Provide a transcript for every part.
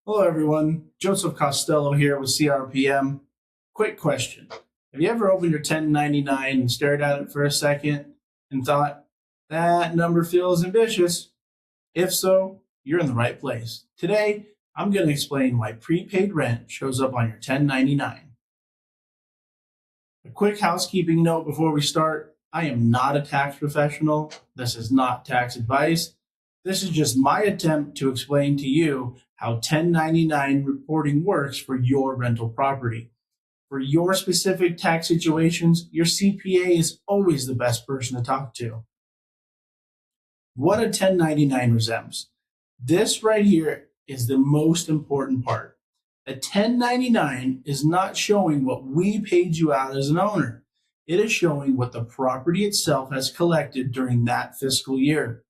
Hello, everyone. Joseph Costello here with CRPM. Quick question. Have you ever opened your 1099 and stared at it for a second and thought, that number feels ambitious? If so, you're in the right place. Today, I'm going to explain why prepaid rent shows up on your 1099. A quick housekeeping note before we start. I am not a tax professional. This is not tax advice. This is just my attempt to explain to you how 1099 reporting works for your rental property. For your specific tax situations, your CPA is always the best person to talk to. What a 1099 resembles. This right here is the most important part. A 1099 is not showing what we paid you out as an owner. It is showing what the property itself has collected during that fiscal year.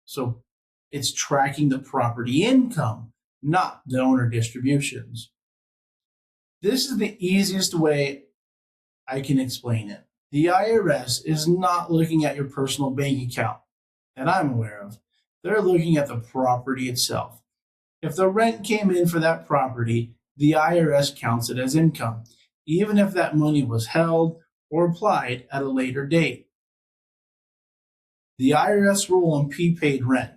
So it's tracking the property income, not the owner distributions. This is the easiest way I can explain it. The IRS is not looking at your personal bank account that I'm aware of. They're looking at the property itself. If the rent came in for that property, the IRS counts it as income, even if that money was held or applied at a later date. The IRS rule on prepaid rent.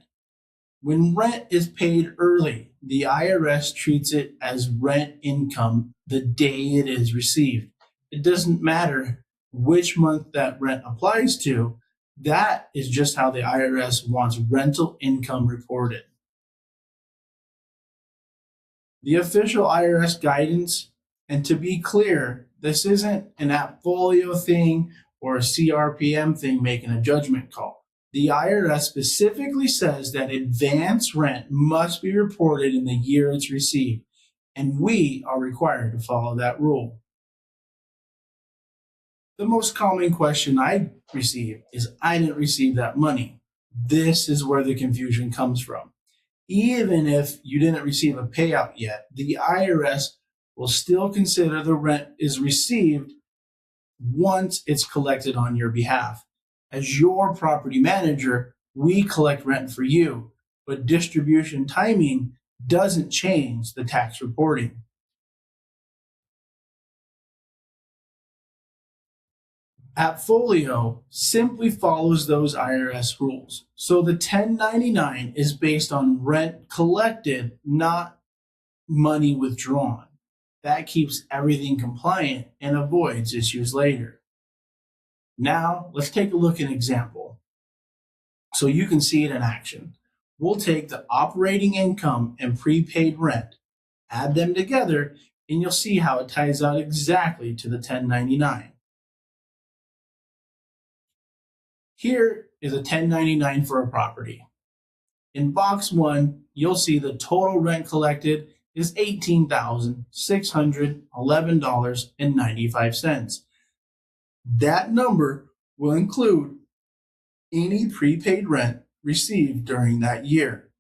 When rent is paid early, the IRS treats it as rent income the day it is received. It doesn't matter which month that rent applies to. That is just how the IRS wants rental income reported. The official IRS guidance, and to be clear, this isn't an Appfolio thing or a CRPM thing making a judgment call. The IRS specifically says that advance rent must be reported in the year it's received, and we are required to follow that rule. The most common question I receive is, I didn't receive that money. This is where the confusion comes from. Even if you didn't receive a payout yet, the IRS will still consider the rent is received once it's collected on your behalf. As your property manager, we collect rent for you, but distribution timing doesn't change the tax reporting. Appfolio simply follows those IRS rules. So the 1099 is based on rent collected, not money withdrawn. That keeps everything compliant and avoids issues later. Now, let's take a look at an example so you can see it in action. We'll take the operating income and prepaid rent, add them together, and you'll see how it ties out exactly to the 1099. Here is a 1099 for a property. In box 1, you'll see the total rent collected is $18,611.95. That number will include any prepaid rent received during that year.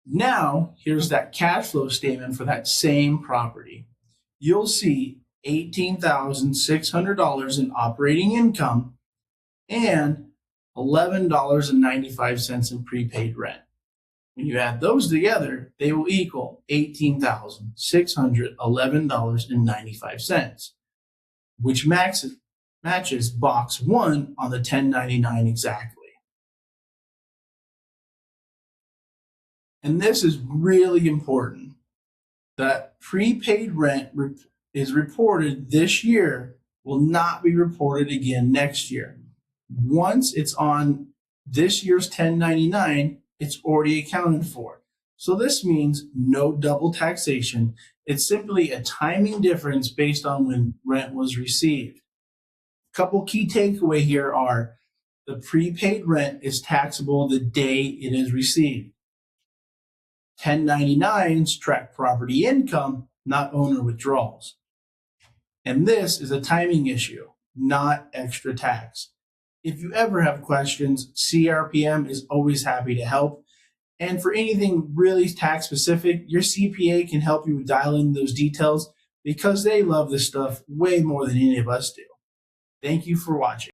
Now, here's that cash flow statement for that same property. You'll see $18,600 in operating income and $11.95 in prepaid rent. When you add those together, they will equal $18,611.95, which matches box 1 on the 1099 exactly. And this is really important. That prepaid rent is reported this year will not be reported again next year. Once it's on this year's 1099, it's already accounted for. So this means no double taxation. It's simply a timing difference based on when rent was received. A couple key takeaways here are the prepaid rent is taxable the day it is received. 1099s track property income, not owner withdrawals. And this is a timing issue, not extra tax. If you ever have questions, CRPM is always happy to help. And for anything really tax specific, your CPA can help you dial in those details because they love this stuff way more than any of us do. Thank you for watching.